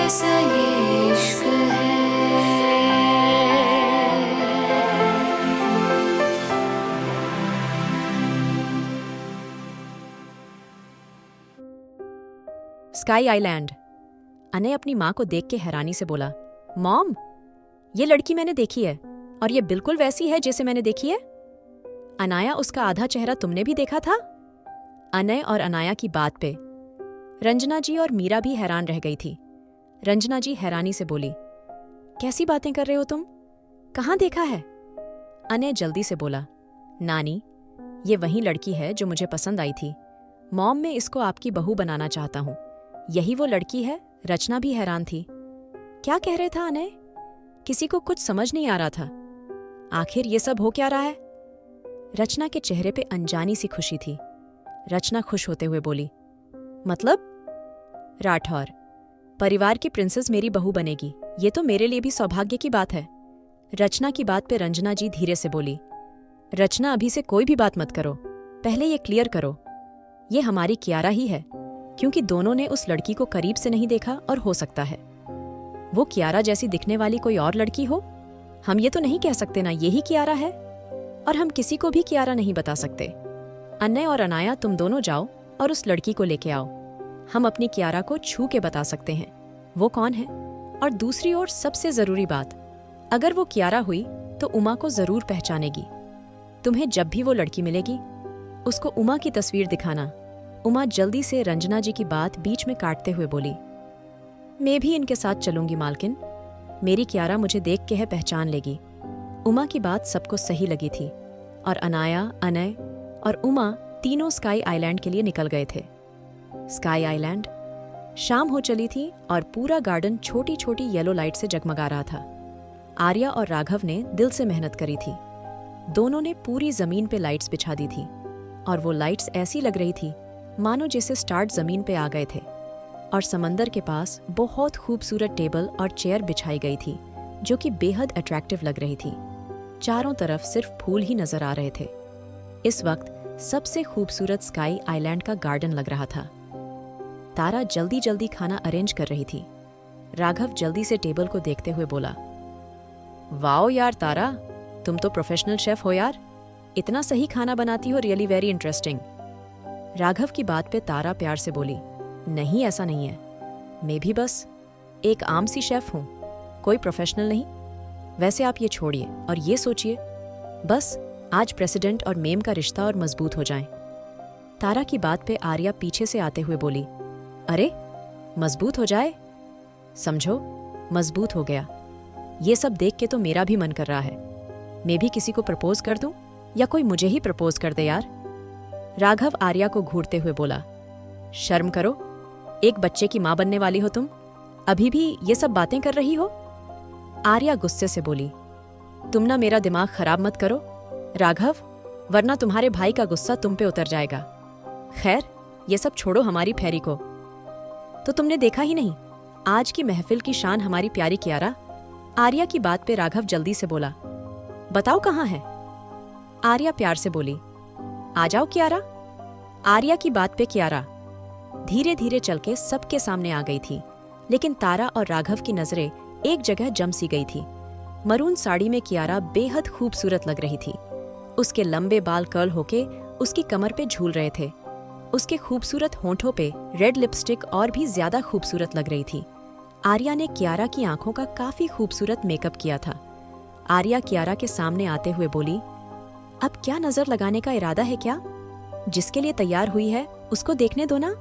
कैसा ये इश्क है। Sky island. अनय अपनी माँ को देख के हैरानी से बोला, मॉम, ये लड़की मैंने देखी है और ये बिल्कुल वैसी है जैसे मैंने देखी है। अनाया, उसका आधा चेहरा तुमने भी देखा था? अनय और अनाया की बात पे रंजना जी और मीरा भी हैरान रह गई थी। रंजना जी हैरानी से बोली, कैसी बातें कर रहे हो तुम? कहाँ देखा है? अनय जल्दी से बोला, नानी, ये वही लड़की है जो मुझे पसंद आई थी। मॉम, मैं इसको आपकी बहू बनाना चाहता हूँ। यही वो लड़की है? रचना भी हैरान थी। क्या कह रहे था अनय? किसी को कुछ समझ नहीं आ रहा था। आखिर ये सब हो क्या रहा है? रचना के चेहरे पे अनजानी सी खुशी थी। रचना खुश होते हुए बोली, मतलब? राठौर, परिवार की प्रिंसेस मेरी बहू बनेगी, ये तो मेरे लिए भी सौभाग्य की बात है। रचना की बात पे रंजना जी धीरे से बोली, रचना, अभी से कोई भी बात मत करो, पहले ये क्लियर करो, ये हमारी कियारा ही है, क्योंकि दोनों ने उस लड़की को करीब से नहीं देखा और हो सकता है वो कियारा जैसी दिखने वाली कोई और लड़की हो। हम ये तो नहीं कह सकते ना यही कियारा है, और हम किसी को भी कियारा नहीं बता सकते। अनय और अनाया, तुम दोनों जाओ और उस लड़की को लेके आओ। हम अपनी कियारा को छू के बता सकते हैं वो कौन है। और दूसरी ओर सबसे जरूरी बात, अगर वो कियारा हुई तो उमा को जरूर पहचानेगी। तुम्हें जब भी वो लड़की मिलेगी उसको उमा की तस्वीर दिखाना। उमा जल्दी से रंजना जी की बात बीच में काटते हुए बोली, मैं भी इनके साथ चलूंगी मालकिन, मेरी कियारा मुझे देख के है पहचान लेगी। उमा की बात सबको सही लगी थी और अनाया, अनय और उमा तीनों स्काई आइलैंड के लिए निकल गए थे। Sky island. शाम हो चली थी और पूरा गार्डन छोटी छोटी येलो लाइट से जगमगा रहा था। आर्या और राघव ने दिल से मेहनत करी थी। दोनों ने पूरी जमीन पे लाइट्स बिछा दी थी और वो लाइट्स ऐसी लग रही थी मानो जैसे स्टार्स जमीन पे आ गए थे। और समंदर के पास बहुत खूबसूरत टेबल और चेयर बिछाई गई थी जो कि बेहद अट्रैक्टिव लग रही थी। चारों तरफ सिर्फ फूल ही नजर आ रहे थे। इस वक्त सबसे खूबसूरत स्काई आइलैंड का गार्डन लग रहा था। तारा जल्दी जल्दी खाना अरेंज कर रही थी। राघव जल्दी से टेबल को देखते हुए बोला, वाओ यार तारा, तुम तो प्रोफेशनल शेफ हो यार, इतना सही खाना बनाती हो, रियली वेरी इंटरेस्टिंग। राघव की बात पे तारा प्यार से बोली, नहीं ऐसा नहीं है, मैं भी बस एक आम सी शेफ हूँ, कोई प्रोफेशनल नहीं। वैसे आप ये छोड़िए और ये सोचिए बस आज प्रेसिडेंट और मेम का रिश्ता और मजबूत हो जाए। तारा की बात पे आर्या पीछे से आते हुए बोली, अरे मजबूत हो जाए? समझो मजबूत हो गया। ये सब देख के तो मेरा भी मन कर रहा है, मैं भी किसी को प्रपोज कर दूं या कोई मुझे ही प्रपोज कर दे यार। राघव आर्या को घूरते हुए बोला, शर्म करो, एक बच्चे की मां बनने वाली हो तुम, अभी भी ये सब बातें कर रही हो। आर्या गुस्से से बोली, तुम ना मेरा दिमाग खराब मत करो राघव, वरना तुम्हारे भाई का गुस्सा तुम पे उतर जाएगा। खैर ये सब छोड़ो हमारी फेरी को। तो तुमने देखा ही नहीं, आज की महफिल की शान हमारी प्यारी कियारा। आर्या की बात पे राघव जल्दी से बोला, बताओ कहाँ है? आर्या प्यार से बोली, आ जाओ कियारा। आर्या की बात पे कियारा धीरे धीरे चल के सबके सामने आ गई थी, लेकिन तारा और राघव की नजरें एक जगह जम सी गई थी। मरून साड़ी में कियारा बेहद खूबसूरत लग रही थी। उसके लंबे बाल कर्ल होके उसकी कमर पे झूल रहे थे। उसके खूबसूरत होंठों पे रेड लिपस्टिक और भी ज्यादा खूबसूरत लग रही थी। आर्या ने कियारा की आंखों का काफी खूबसूरत मेकअप किया था। आर्या कियारा के सामने आते हुए बोली, अब क्या नजर लगाने का इरादा है क्या? जिसके लिए तैयार हुई है उसको देखने दो ना,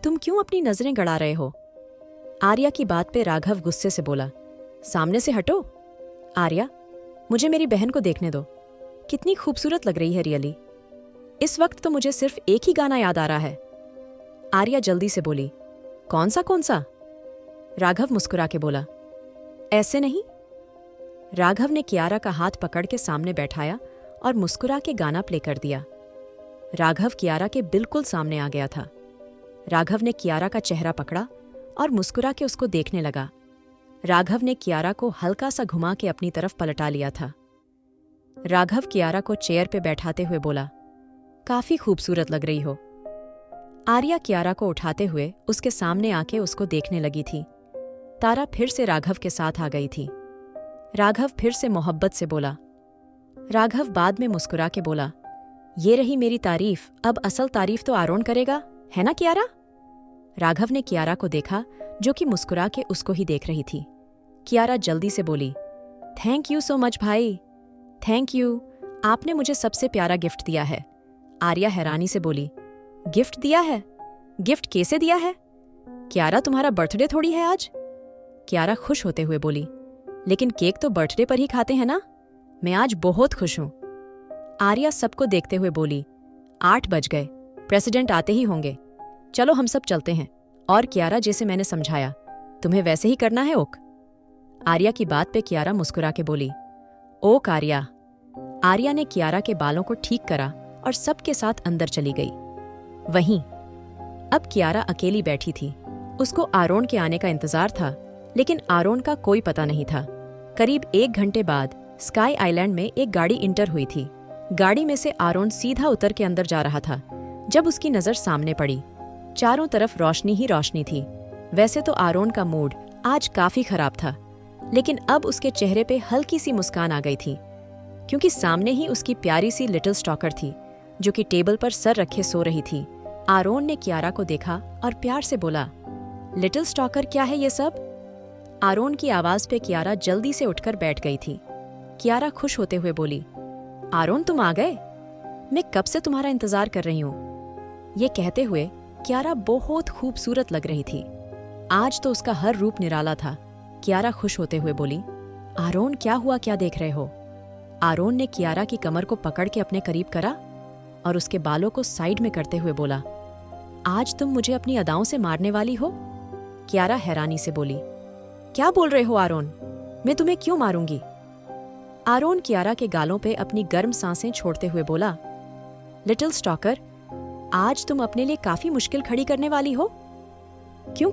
तुम क्यों अपनी नजरें गड़ा रहे हो? आर्या की बात पे राघव गुस्से से बोला, सामने से हटो। आर्या, मुझे मेरी बहन को देखने दो, कितनी खूबसूरत लग रही है रियली। इस वक्त तो मुझे सिर्फ एक ही गाना याद आ रहा है। आर्या जल्दी से बोली, कौन सा? राघव मुस्कुरा के बोला, ऐसे नहीं। राघव ने कियारा का हाथ पकड़ के सामने बैठाया और मुस्कुरा के गाना प्ले कर दिया। राघव कियारा के बिल्कुल सामने आ गया था। राघव ने कियारा का चेहरा पकड़ा और मुस्कुरा के उसको देखने लगा। राघव ने कियारा को हल्का सा घुमा के अपनी तरफ पलटा लिया था। राघव कियारा को चेयर पे बैठाते हुए बोला, काफी खूबसूरत लग रही हो। आर्या कियारा को उठाते हुए उसके सामने आके उसको देखने लगी थी। तारा फिर से राघव के साथ आ गई थी। राघव फिर से मोहब्बत से बोला। राघव बाद में मुस्कुरा के बोला, ये रही मेरी तारीफ, अब असल तारीफ तो आरोन करेगा, है ना कियारा? राघव ने कियारा को देखा, जो कि मुस्कुरा के उसको ही देख रही थी। कियारा जल्दी से बोली, थैंक यू सो मच भाई, थैंक यू, आपने मुझे सबसे प्यारा गिफ्ट दिया है। आर्या हैरानी से बोली, गिफ्ट दिया है? गिफ्ट कैसे दिया है? कियारा, तुम्हारा बर्थडे थोड़ी है आज। कियारा खुश होते हुए बोली, लेकिन केक तो बर्थडे पर ही खाते हैं ना, मैं आज बहुत खुश हूं। आर्या सबको देखते हुए बोली, 8 बज गए, प्रेसिडेंट आते ही होंगे, चलो हम सब चलते हैं। और कियारा, जैसे मैंने समझाया तुम्हें वैसे ही करना है ओक। आर्या की बात पे कियारा मुस्कुरा के बोली, ओक आर्या। आर्या ने कियारा के बालों को ठीक करा और सबके साथ अंदर चली गई। वहीं अब कियारा अकेली बैठी थी। उसको आरोन के आने का इंतजार था, लेकिन आरोन का कोई पता नहीं था। करीब 1 घंटे बाद स्काई आइलैंड में एक गाड़ी इंटर हुई थी। गाड़ी में से आरोन सीधा उतर के अंदर जा रहा था, जब उसकी नजर सामने पड़ी। चारों तरफ रोशनी ही रोशनी थी। वैसे तो आरोन का मूड आज काफी खराब था, लेकिन अब उसके चेहरे पे हल्की सी मुस्कान आ गई थी, क्योंकि सामने ही उसकी प्यारी सी लिटिल स्टॉकर थी, जो कि टेबल पर सर रखे सो रही थी। आरोन ने कियारा को देखा और प्यार से बोला, लिटिल स्टॉकर, क्या है ये सब? आरोन की आवाज पे कियारा जल्दी से उठकर बैठ गई थी। कियारा खुश होते हुए बोली, आरोन तुम आ गए, मैं कब से तुम्हारा इंतजार कर रही हूँ। ये कहते हुए कियारा बहुत खूबसूरत लग रही थी। आज तो उसका हर रूप निराला था। कियारा खुश होते हुए बोली, आरोन क्या हुआ, क्या देख रहे हो? आरोन ने कियारा की कमर को पकड़ के अपने करीब करा और उसके बालों को साइड में करते हुए बोला, आज तुम मुझे अपनी अदाओं से मारने वाली हो? कियारा हैरानी से बोली, क्या बोल रहे हो आरोन, मैं तुम्हें क्यों मारूंगी? आरोन कियारा के गालों पे अपनी गर्म सांसें छोड़ते हुए बोला, लिटिल स्टॉकर, आज तुम अपने लिए काफी मुश्किल खड़ी करने वाली हो। क्यों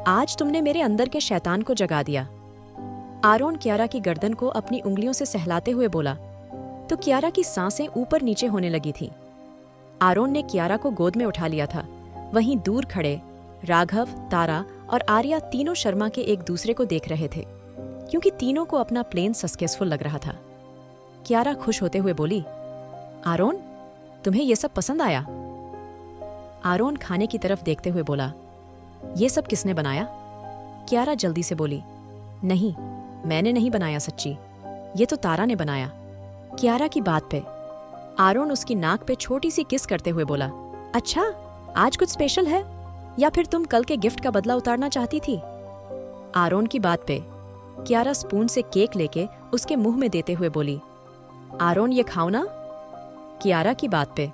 आज तुमने मेरे अंदर के शैतान को जगा दिया। आरोन कियारा की गर्दन को अपनी उंगलियों से सहलाते हुए बोला, तो कियारा की सांसें ऊपर नीचे होने लगी थी। आरोन ने कियारा को गोद में उठा लिया था। वहीं दूर खड़े राघव, तारा और आर्या तीनों शर्मा के एक दूसरे को देख रहे थे, क्योंकि तीनों को अपना प्लेन सक्सेसफुल लग रहा था। कियारा खुश होते हुए बोली, आरोन, तुम्हें ये सब पसंद आया? आरोन खाने की तरफ देखते हुए बोला, ये सब किसने बनाया? कियारा जल्दी से बोली, नहीं, मैंने नहीं बनाया सच्ची, ये तो तारा ने बनाया। कियारा की बात पे आरोन उसकी नाक पे छोटी सी किस करते हुए बोला, अच्छा, आज कुछ स्पेशल है या फिर तुम कल के गिफ्ट का बदला उतारना चाहती थी? आरोन की बात पे कियारा स्पून से केक लेके उसके मुंह में देते हुए बोली, आरोन ये खाओ ना। कियारा की बात पे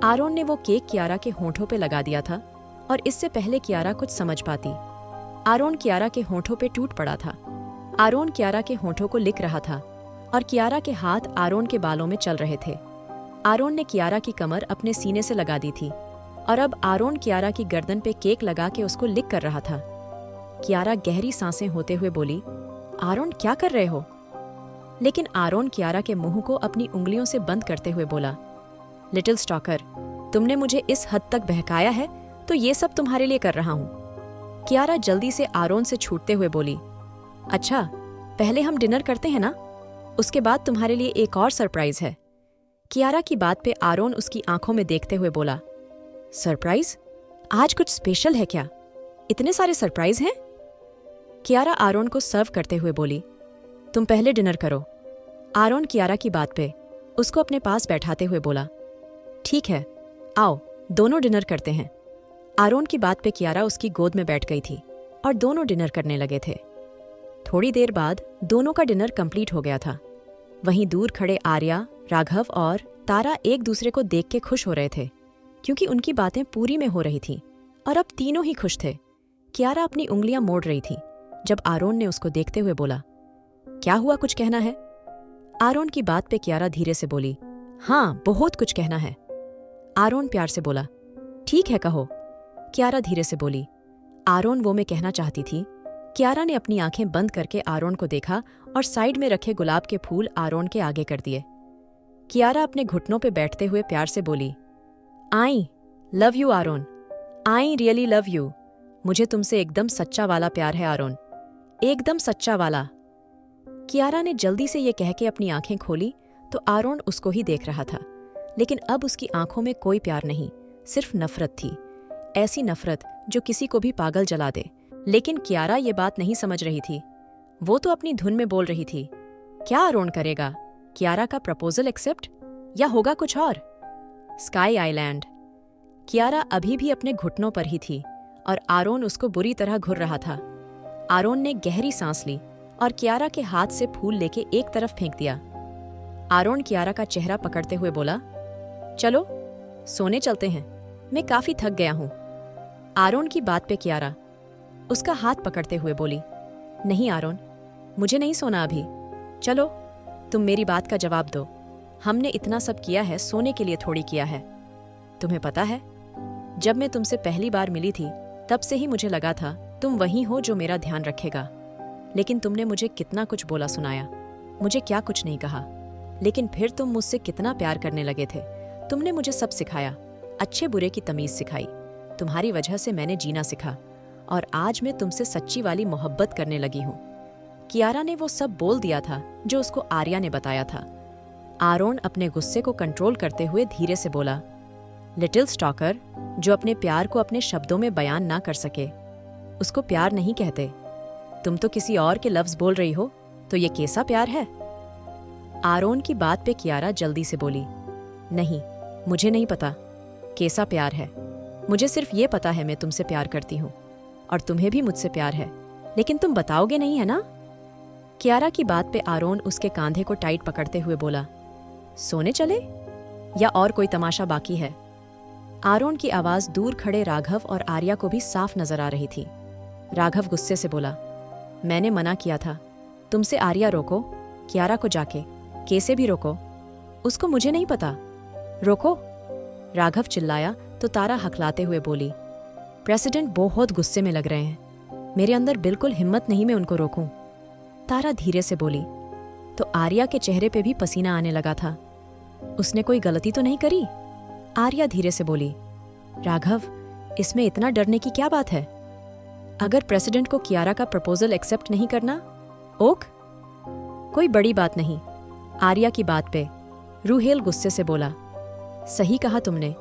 आरोन ने वो केक कियारा के होंठों पे लगा दिया था, और इससे पहले कियारा कुछ समझ पाती, आरोन कियारा के होंठों पे टूट पड़ा था। आरोन कियारा के होंठों को लिक रहा था और कियारा के हाथ आरोन के बालों में चल रहे थे। आरोन ने कियारा की कमर अपने सीने से लगा दी थी और अब आरोन कियारा की गर्दन पे केक लगा के उसको लिक कर रहा था। कियारा गहरी सांसें होते हुए बोली, आरोन क्या कर रहे हो? लेकिन आरोन कियारा के मुंह को अपनी उंगलियों से बंद करते हुए बोला, लिटिल स्टॉकर, तुमने मुझे इस हद तक बहकाया है तो ये सब तुम्हारे लिए कर रहा हूँ। कियारा जल्दी से आरोन से छूटते हुए बोली, अच्छा, पहले हम डिनर करते हैं ना, उसके बाद तुम्हारे लिए एक और सरप्राइज है। कियारा की बात पे आरोन उसकी आंखों में देखते हुए बोला, सरप्राइज? आज कुछ स्पेशल है क्या? इतने सारे सरप्राइज हैं? कियारा आरोन को सर्व करते हुए बोली, तुम पहले डिनर करो। आरोन कियारा की बात पे उसको अपने पास बैठाते हुए बोला, ठीक है, आओ दोनों डिनर करते हैं। आरोन की बात पे कियारा उसकी गोद में बैठ गई थी और दोनों डिनर करने लगे थे। थोड़ी देर बाद दोनों का डिनर कंप्लीट हो गया था। वहीं दूर खड़े आर्या, राघव और तारा एक दूसरे को देख के खुश हो रहे थे, क्योंकि उनकी बातें पूरी में हो रही थी और अब तीनों ही खुश थे। कियारा अपनी उंगलियां मोड़ रही थी जब आरोन ने उसको देखते हुए बोला, क्या हुआ, कुछ कहना है? आरोन की बात पे कियारा धीरे से बोली, हाँ, बहुत कुछ कहना है। आरोन प्यार से बोला, ठीक है, कहो। कियारा धीरे से बोली, आरोन, वो मैं कहना चाहती थी। कियारा ने अपनी आंखें बंद करके आरोन को देखा और साइड में रखे गुलाब के फूल आरोन के आगे कर दिए। कियारा अपने घुटनों पे बैठते हुए प्यार से बोली, I love you Aaron, I really love you. मुझे तुमसे एकदम सच्चा वाला प्यार है आरोन, एकदम सच्चा वाला। कियारा ने जल्दी से ये कह के अपनी आंखें खोली तो आरोन उसको ही देख रहा था, लेकिन अब उसकी आंखों में कोई प्यार नहीं, सिर्फ नफरत थी। ऐसी नफरत जो किसी को भी पागल जला दे। लेकिन कियारा ये बात नहीं समझ रही थी। वो तो अपनी धुन में बोल रही थी, क्या आरोन करेगा? कियारा का प्रपोजल एक्सेप्ट या होगा कुछ और? Sky island. कियारा अभी भी अपने घुटनों पर ही थी और आरोन उसको बुरी तरह घूर रहा था। आरोन ने गहरी सांस ली और कियारा के हाथ से फूल लेके एक तरफ फेंक दिया। आरोन कियारा का चेहरा पकड़ते हुए बोला, चलो सोने चलते हैं, मैं काफी थक गया हूं। आरोन की बात पे कियारा उसका हाथ पकड़ते हुए बोली, नहीं आरोन, मुझे नहीं सोना अभी। चलो तुम मेरी बात का जवाब दो। हमने इतना सब किया है सोने के लिए थोड़ी किया है। तुम्हें पता है, जब मैं तुमसे पहली बार मिली थी तब से ही मुझे लगा था तुम वही हो जो मेरा ध्यान रखेगा। लेकिन तुमने मुझे कितना कुछ बोला सुनाया, मुझे क्या कुछ नहीं कहा। लेकिन फिर तुम मुझसे कितना प्यार करने लगे थे। तुमने मुझे सब सिखाया, अच्छे बुरे की तमीज सिखाई। तुम्हारी वजह से मैंने जीना सीखा और आज मैं तुमसे सच्ची वाली मोहब्बत करने लगी हूँ। कियारा ने वो सब बोल दिया था जो उसको आर्या ने बताया था। आरोन अपने गुस्से को कंट्रोल करते हुए धीरे से बोला, लिटिल स्टॉकर जो अपने प्यार को अपने शब्दों में बयान ना कर सके उसको प्यार नहीं कहते। तुम तो किसी और के लफ्ज बोल रही हो, तो ये कैसा प्यार है? आरोन की बात पे कियारा जल्दी से बोली, नहीं, मुझे नहीं पता कैसा प्यार है। मुझे सिर्फ ये पता है मैं तुमसे प्यार करती हूँ और तुम्हें भी मुझसे प्यार है, लेकिन तुम बताओगे नहीं है ना? कियारा की बात पे आरोन उसके कांधे को टाइट पकड़ते हुए बोला, सोने चले या और कोई तमाशा बाकी है? आरोन की आवाज दूर खड़े राघव और आर्या को भी साफ नजर आ रही थी। राघव गुस्से से बोला, मैंने मना किया था तुमसे। आर्या रोको कियारा को, जाके कैसे भी रोको उसको, मुझे नहीं पता, रोको। राघव चिल्लाया तो तारा हकलाते हुए बोली, प्रेसिडेंट बहुत गुस्से में लग रहे हैं, मेरे अंदर बिल्कुल हिम्मत नहीं मैं उनको रोकूं। तारा धीरे से बोली तो आर्या के चेहरे पे भी पसीना आने लगा था। उसने कोई गलती तो नहीं करी? आर्या धीरे से बोली, राघव इसमें इतना डरने की क्या बात है? अगर प्रेसिडेंट को कियारा का प्रपोजल एक्सेप्ट नहीं करना, ओक, कोई बड़ी बात नहीं। आर्या की बात पे रूहेल गुस्से से बोला, सही कहा तुमने,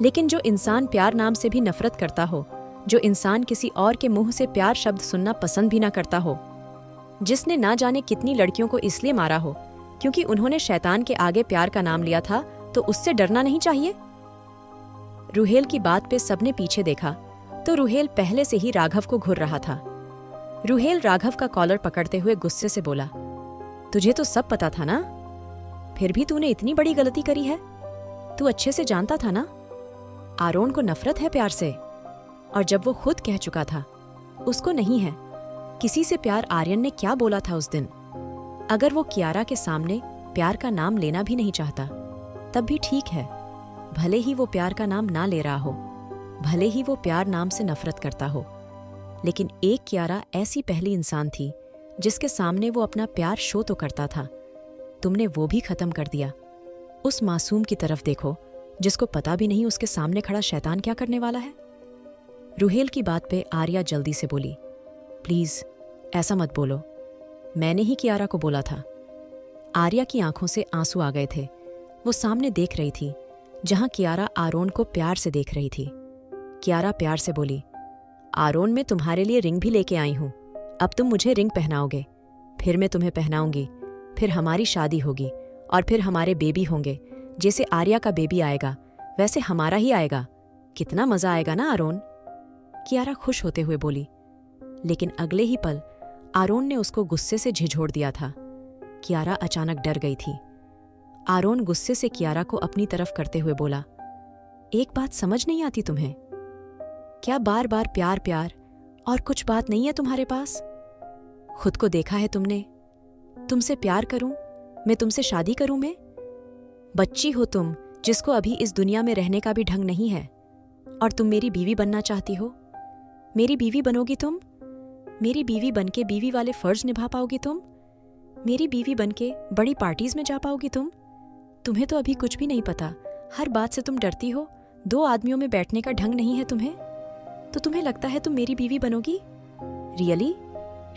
लेकिन जो इंसान प्यार नाम से भी नफरत करता हो, जो इंसान किसी और के मुंह से प्यार शब्द सुनना पसंद भी ना करता हो, जिसने ना जाने कितनी लड़कियों को इसलिए मारा हो क्योंकि उन्होंने शैतान के आगे प्यार का नाम लिया था, तो उससे डरना नहीं चाहिए? रूहेल की बात पे सबने पीछे देखा तो रूहेल पहले से ही राघव को घूर रहा था। रूहेल राघव का कॉलर पकड़ते हुए गुस्से से बोला, तुझे तो सब पता था ना, फिर भी तूने इतनी बड़ी गलती करी है। तू अच्छे से जानता था ना आरोन को नफरत है प्यार से, और जब वो खुद कह चुका था उसको नहीं है किसी से प्यार। आर्यन ने क्या बोला था उस दिन? अगर वो कियारा के सामने प्यार का नाम लेना भी नहीं चाहता तब भी ठीक है, भले ही वो प्यार का नाम ना ले रहा हो, भले ही वो प्यार नाम से नफरत करता हो, लेकिन एक कियारा ऐसी पहली इंसान थी जिसके सामने वो अपना प्यार शो तो करता था। तुमने वो भी खत्म कर दिया। उस मासूम की तरफ देखो जिसको पता भी नहीं उसके सामने खड़ा शैतान क्या करने वाला है। रूहेल की बात पे आर्या जल्दी से बोली, प्लीज ऐसा मत बोलो, मैंने ही कियारा को बोला था। आर्या की आंखों से आंसू आ गए थे। वो सामने देख रही थी जहां कियारा आरोन को प्यार से देख रही थी। कियारा प्यार से बोली, आरोन मैं तुम्हारे लिए रिंग भी लेके आई हूं, अब तुम मुझे रिंग पहनाओगे, फिर मैं तुम्हें पहनाऊंगी, फिर हमारी शादी होगी और फिर हमारे बेबी होंगे। जैसे आर्या का बेबी आएगा वैसे हमारा ही आएगा। कितना मजा आएगा ना आरोन? कियारा खुश होते हुए बोली। लेकिन अगले ही पल आरोन ने उसको गुस्से से झिझोड़ दिया था। कियारा अचानक डर गई थी। आरोन गुस्से से कियारा को अपनी तरफ करते हुए बोला, एक बात समझ नहीं आती तुम्हें? क्या बार बार प्यार प्यार और कुछ बात नहीं है तुम्हारे पास? खुद को देखा है तुमने? तुमसे प्यार करूं मैं, तुमसे शादी करूं मैं? बच्ची हो तुम जिसको अभी इस दुनिया में रहने का भी ढंग नहीं है, और तुम मेरी बीवी बनना चाहती हो। मेरी बीवी बनोगी तुम? मेरी बीवी बनके बीवी वाले फर्ज निभा पाओगी तुम? मेरी बीवी बनके बड़ी पार्टीज में जा पाओगी तुम? तुम्हें तो अभी कुछ भी नहीं पता, हर बात से तुम डरती हो। 2 आदमियों में बैठने का ढंग नहीं है तुम्हें। तो तुम्हें लगता है तुम मेरी बीवी बनोगी? रियली?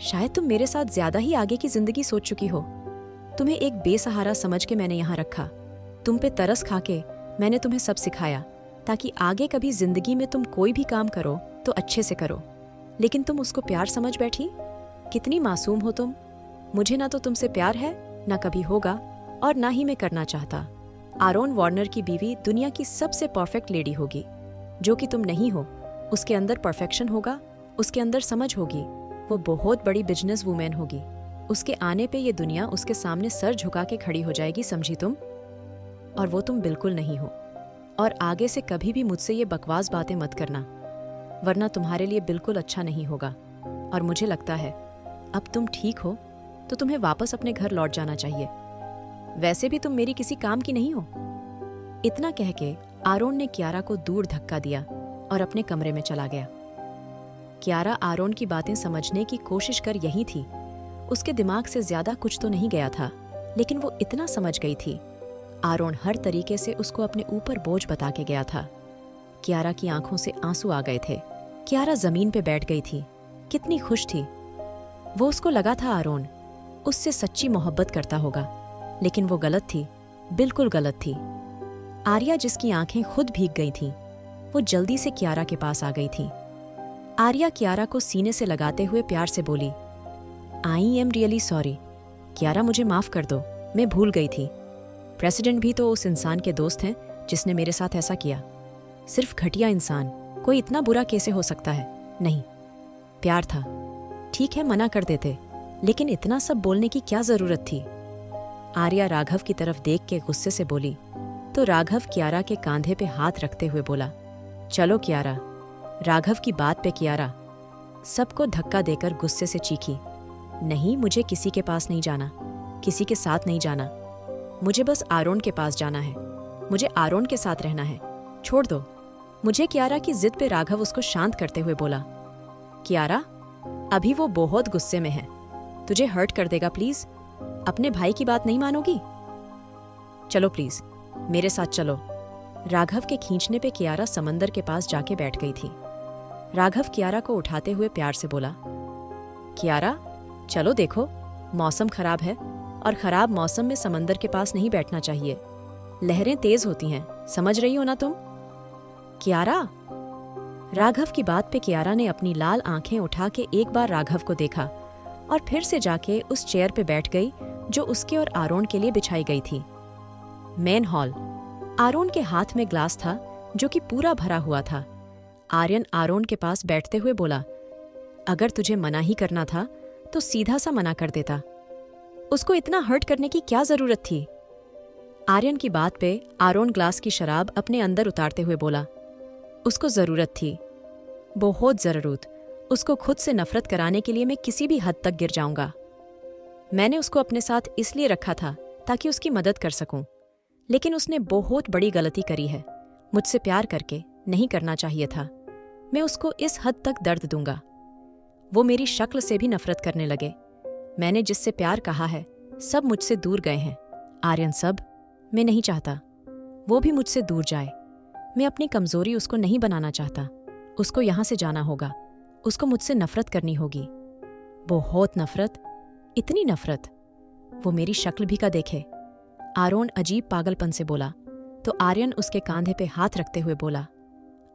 शायद तुम मेरे साथ ज्यादा ही आगे की जिंदगी सोच चुकी हो। तुम्हें एक बेसहारा समझ के मैंने यहाँ रखा। तुम पे तरस खा के मैंने तुम्हें सब सिखाया ताकि आगे कभी जिंदगी में तुम कोई भी काम करो तो अच्छे से करो। लेकिन तुम उसको प्यार समझ बैठी। कितनी मासूम हो तुम। मुझे ना तो तुमसे प्यार है, ना कभी होगा, और ना ही मैं करना चाहता। आरोन वार्नर की बीवी दुनिया की सबसे परफेक्ट लेडी होगी, जो कि तुम नहीं हो। उसके अंदर परफेक्शन होगा, उसके अंदर समझ होगी। वो बहुत बड़ी बिजनेस वूमेन होगी। उसके आने पे ये दुनिया उसके सामने सर झुका के खड़ी हो जाएगी, समझी तुम? और वो तुम बिल्कुल नहीं हो। और आगे से कभी भी मुझसे ये बकवास बातें मत करना, वरना तुम्हारे लिए बिल्कुल अच्छा नहीं होगा। और मुझे लगता है अब तुम ठीक हो तो तुम्हें वापस अपने घर लौट जाना चाहिए। वैसे भी तुम मेरी किसी काम की नहीं हो। इतना कह के आरोन ने कियारा को दूर धक्का दिया और अपने कमरे में चला गया। कियारा आरोन की बातें समझने की कोशिश कर यही थी। उसके दिमाग से ज्यादा कुछ तो नहीं गया था, लेकिन वो इतना समझ गई थी। आरोन हर तरीके से उसको अपने ऊपर बोझ बता के गया था। कियारा की आंखों से आंसू आ गए थे। कियारा जमीन पे बैठ गई थी। कितनी खुश थी वो। उसको लगा था आरोन उससे सच्ची मोहब्बत करता होगा, लेकिन वो गलत थी, बिल्कुल गलत थी। आर्या, जिसकी आंखें खुद भीग गई थीं, वो जल्दी से कियारा के पास आ गई थी। आर्या कियारा को सीने से लगाते हुए प्यार से बोली, I am really sorry. Kiara, मुझे माफ कर दो, मैं भूल गई थी। प्रेसिडेंट भी तो उस इंसान के दोस्त हैं जिसने मेरे साथ ऐसा किया। सिर्फ घटिया इंसान, कोई इतना बुरा कैसे हो सकता है? नहीं, प्यार था। ठीक है, मना कर देते, लेकिन इतना सब बोलने की क्या जरूरत थी? आर्या राघव की तरफ देख के गुस्से से बोली, तो राघव कियारा के कांधे पे हाथ रखते हुए बोला, चलो कियारा। राघव की बात पे कियारा सबको धक्का देकर गुस्से से चीखी, नहीं, मुझे किसी के पास नहीं जाना, किसी के साथ नहीं जाना। मुझे बस आरोन के पास जाना है, मुझे आरोन के साथ रहना है, छोड़ दो मुझे। कियारा की जिद पे राघव उसको शांत करते हुए बोला, कियारा, अभी वो बहुत गुस्से में है, तुझे हर्ट कर देगा, प्लीज अपने भाई की बात नहीं मानोगी? चलो प्लीज मेरे साथ चलो। राघव के खींचने पे कियारा समंदर के पास जाके बैठ गई थी। राघव कियारा को उठाते हुए प्यार से बोला, कियारा चलो, देखो मौसम खराब है और खराब मौसम में समंदर के पास नहीं बैठना चाहिए। लहरें तेज होती हैं, समझ रही हो ना तुम? कियारा। राघव की बात पे कियारा ने अपनी लाल आंखें उठा के एक बार राघव को देखा और फिर से जाके उस चेयर पे बैठ गई जो उसके और आरोन के लिए बिछाई गई थी। Main hall. आरोन के हाथ में ग्लास था जो कि पूरा भरा हुआ था। आर्यन आरोन के पास बैठते हुए बोला, अगर तुझे मना ही करना था तो सीधा सा मना कर देता, उसको इतना हर्ट करने की क्या जरूरत थी? आर्यन की बात पे आरोन ग्लास की शराब अपने अंदर उतारते हुए बोला, उसको जरूरत थी, बहुत जरूरत। उसको खुद से नफरत कराने के लिए मैं किसी भी हद तक गिर जाऊंगा। मैंने उसको अपने साथ इसलिए रखा था ताकि उसकी मदद कर सकूं, लेकिन उसने बहुत बड़ी गलती करी है। मुझसे प्यार करके नहीं करना चाहिए था। मैं उसको इस हद तक दर्द दूंगा। वो मेरी शक्ल से भी नफरत करने लगे। मैंने जिससे प्यार कहा है सब मुझसे दूर गए हैं। आर्यन, सब। मैं नहीं चाहता वो भी मुझसे दूर जाए। मैं अपनी कमजोरी उसको नहीं बनाना चाहता। उसको यहां से जाना होगा। उसको मुझसे नफरत करनी होगी, बहुत नफरत, इतनी नफरत वो मेरी शक्ल भी का देखे। आरोन अजीब पागलपन से बोला तो आर्यन उसके कांधे पे हाथ रखते हुए बोला,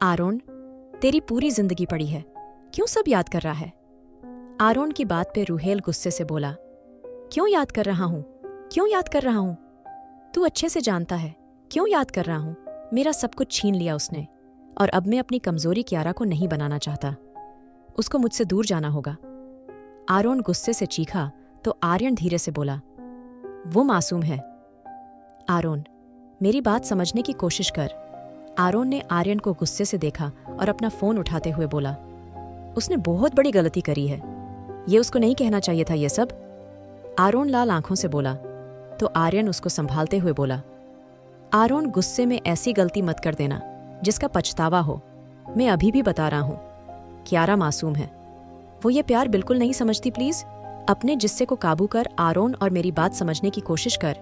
आरोन, तेरी पूरी जिंदगी पड़ी है, क्यों सब याद कर रहा है? आरोन की बात पे रूहेल गुस्से से बोला, क्यों याद कर रहा हूं? क्यों याद कर रहा हूं? तू अच्छे से जानता है क्यों याद कर रहा हूं। मेरा सब कुछ छीन लिया उसने, और अब मैं अपनी कमजोरी कियारा को नहीं बनाना चाहता। उसको मुझसे दूर जाना होगा। आरोन गुस्से से चीखा तो आर्यन धीरे से बोला, वो मासूम है। आरोन, मेरी बात समझने की कोशिश कर। आरोन ने आर्यन को गुस्से से देखा और अपना फोन उठाते हुए बोला, उसने बहुत बड़ी गलती करी है, ये उसको नहीं कहना चाहिए था ये सब। आरोन लाल आंखों से बोला तो आर्यन उसको संभालते हुए बोला, आरोन, गुस्से में ऐसी गलती मत कर देना जिसका पछतावा हो। मैं अभी भी बता रहा हूं, कियारा मासूम है, वो ये प्यार बिल्कुल नहीं समझती। प्लीज अपने जिस्से को काबू कर आरोन, और मेरी बात समझने की कोशिश कर।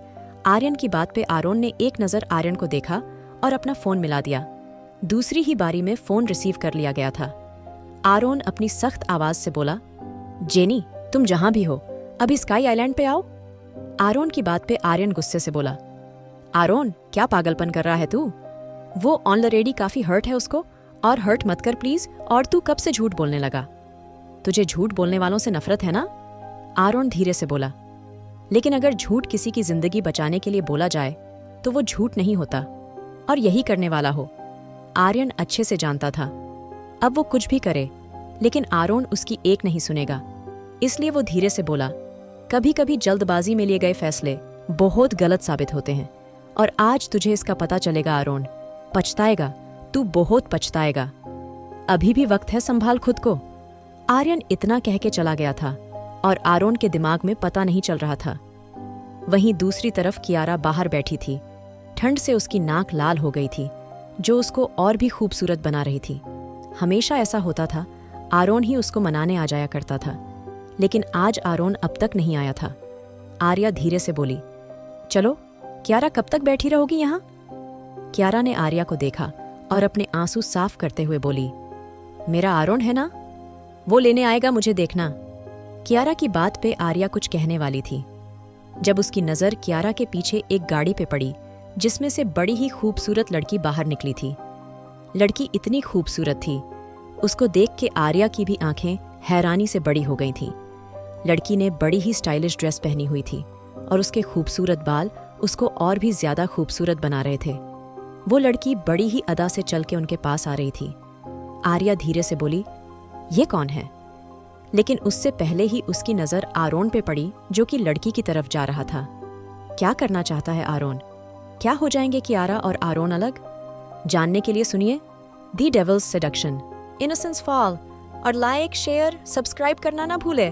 आर्यन की बात पे आरोन ने एक नजर आर्यन को देखा और अपना फोन मिला दिया। दूसरी ही बारी में फोन रिसीव कर लिया गया था। आरोन अपनी सख्त आवाज से बोला, जेनी, तुम जहां भी हो अभी स्काई आइलैंड पे आओ। आरोन की बात पे आर्यन गुस्से से बोला, आरोन क्या पागलपन कर रहा है तू? वो ऑलरेडी काफी हर्ट है उसको, और हर्ट मत कर प्लीज। और तू कब से झूठ बोलने लगा? तुझे झूठ बोलने वालों से नफरत है ना? आरोन धीरे से बोला। लेकिन अगर झूठ किसी की जिंदगी बचाने के लिए बोला जाए तो वो झूठ नहीं होता, और यही करने वाला हो। आर्यन अच्छे से जानता था अब वो कुछ भी करे, लेकिन आरोन उसकी एक नहीं सुनेगा। इसलिए वो धीरे से बोला, कभी कभी जल्दबाजी में लिए गए फैसले बहुत गलत साबित होते हैं, और आज तुझे इसका पता चलेगा आरोन। पछताएगा, तू बहुत पछताएगा। अभी भी वक्त है, संभाल खुद को। आर्यन इतना कह के चला गया था और आरोन के दिमाग में पता नहीं चल रहा था। वहीं दूसरी तरफ कियारा बाहर बैठी थी। ठंड से उसकी नाक लाल हो गई थी, जो उसको और भी खूबसूरत बना रही थी। हमेशा ऐसा होता था, आरोन ही उसको मनाने आ जाया करता था, लेकिन आज आरोन अब तक नहीं आया था। आर्या धीरे से बोली, चलो कियारा, कब तक बैठी रहोगी यहाँ? कियारा ने आर्या को देखा और अपने आंसू साफ करते हुए बोली, मेरा आरोन है ना, वो लेने आएगा, मुझे देखना। कियारा की बात पे आर्या कुछ कहने वाली थी, जब उसकी नज़र कियारा के पीछे एक गाड़ी पे पड़ी, जिसमें से बड़ी ही खूबसूरत लड़की बाहर निकली थी। लड़की इतनी खूबसूरत थी, उसको देख के आर्या की भी आंखें हैरानी से बड़ी हो गई थीं। लड़की ने बड़ी ही स्टाइलिश ड्रेस पहनी हुई थी और उसके खूबसूरत बाल उसको और भी ज्यादा खूबसूरत बना रहे थे। वो लड़की बड़ी ही अदा से चल के उनके पास आ रही थी। आर्या धीरे से बोली, ये कौन है? लेकिन उससे पहले ही उसकी नज़र आरोन पे पड़ी, जो कि लड़की की तरफ जा रहा था। क्या करना चाहता है आरोन? क्या हो जाएंगे कियारा और आरोन अलग? जानने के लिए सुनिए the devil's seduction, innocence fall, और लाइक, शेयर, सब्सक्राइब करना ना भूले।